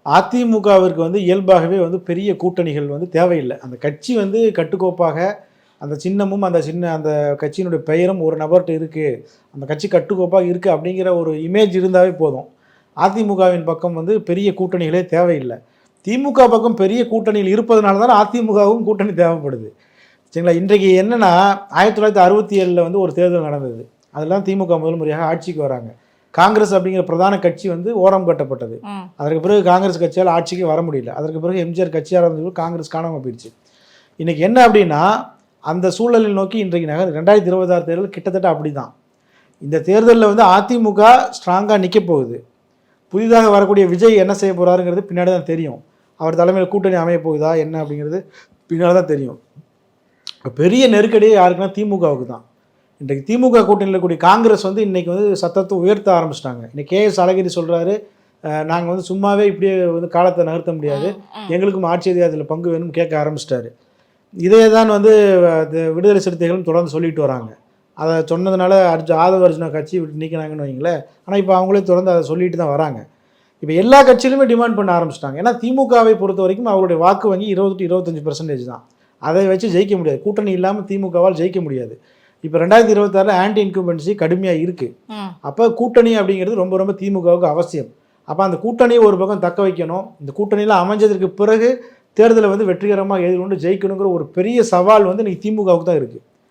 அதிமுகவிற்கு வந்து இயல்பாகவே வந்து பெரிய கூட்டணிகள் வந்து தேவையில்லை. அந்த கட்சி வந்து கட்டுக்கோப்பாக அந்த சின்னமும் அந்த கட்சியினுடைய பெயரும் ஒரு நபர்கிட்ட இருக்குது, அந்த கட்சி கட்டுக்கோப்பாக இருக்குது அப்படிங்கிற ஒரு இமேஜ் இருந்தாவே போதும். அதிமுகவின் பக்கம் வந்து பெரிய கூட்டணிகளே தேவையில்லை. திமுக பக்கம் பெரிய கூட்டணியில் இருப்பதனால தான் அதிமுகவும் கூட்டணி தேவைப்படுது. சரிங்களா? இன்றைக்கு என்னென்னா 1967 வந்து ஒரு தேர்தல் நடந்தது. அதெல்லாம் திமுக முதல் முறையாக ஆட்சிக்கு வராங்க. காங்கிரஸ் அப்படிங்கிற பிரதான கட்சி வந்து ஓரம் கட்டப்பட்டது. அதற்கு பிறகு காங்கிரஸ் கட்சியால் ஆட்சிக்கு வர முடியல. அதற்கு பிறகு எம்ஜிஆர் கட்சியாக இருந்தது, காங்கிரஸ் காணாமல் போயிடுச்சு. இன்றைக்கி என்ன அப்படின்னா அந்த சூழலில் நோக்கி இன்றைக்கு 2026 தேர்தல் கிட்டத்தட்ட அப்படி தான். இந்த தேர்தலில் வந்து அதிமுக ஸ்ட்ராங்காக நிற்க போகுது. புதிதாக வரக்கூடிய விஜய் என்ன செய்ய போகிறாருங்கிறது பின்னாடி தான் தெரியும். அவர் தலைமையில் கூட்டணி அமைய போகுதா என்ன அப்படிங்கிறது பின்னாடி தான் தெரியும். பெரிய நெருக்கடியே யாருக்குன்னா திமுகவுக்கு தான். இன்றைக்கு திமுக கூட்டணியில் கூடிய காங்கிரஸ் வந்து இன்றைக்கி வந்து சத்தத்தை உயர்த்த ஆரம்பிச்சிட்டாங்க. இன்றைக்கி கேஎஸ் அழகிரி சொல்கிறாரு, நாங்கள் வந்து சும்மாவே இப்படியே வந்து காலத்தை நகர்த்த முடியாது, எங்களுக்கும் ஆட்சி அதிகாரத்தில் பங்கு வேணும்னு கேட்க ஆரம்பிச்சிட்டாரு. இதே தான் வந்து விடுதலை சிறுத்தைகளும் தொடர்ந்து சொல்லிட்டு வராங்க. அதை சொன்னதுனால ஆதவ அர்ஜுனா கட்சி விட்டு நீக்கினாங்கன்னு வைங்களேன். ஆனால் இப்போ அவங்களே தொடர்ந்து அதை சொல்லிட்டு தான் வராங்க. இப்போ எல்லா கட்சியிலுமே டிமாண்ட் பண்ண ஆரம்பிச்சிட்டாங்க. ஏன்னா திமுகவை பொறுத்த வரைக்கும் அவருடைய வாக்கு வங்கி 20-25% தான். அதை வச்சு ஜெயிக்க முடியாது. கூட்டணி இல்லாமல் திமுகவால் ஜெயிக்க முடியாது. இப்போ 2026 ஆன்டி இன்கும்பன்சி கடுமையாக இருக்குது. அப்போ கூட்டணி அப்படிங்கிறது ரொம்ப ரொம்ப திமுகவுக்கு அவசியம். அப்போ அந்த கூட்டணியை ஒரு பக்கம் தக்க வைக்கணும். இந்த கூட்டணியில் அமைஞ்சதற்கு பிறகு தேர்தலை வந்து வெற்றிகரமாக எதிர்கொண்டு ஜெயிக்கணுங்கிற ஒரு பெரிய சவால் வந்து இன்றைக்கி திமுகவுக்கு தான் இருக்குது.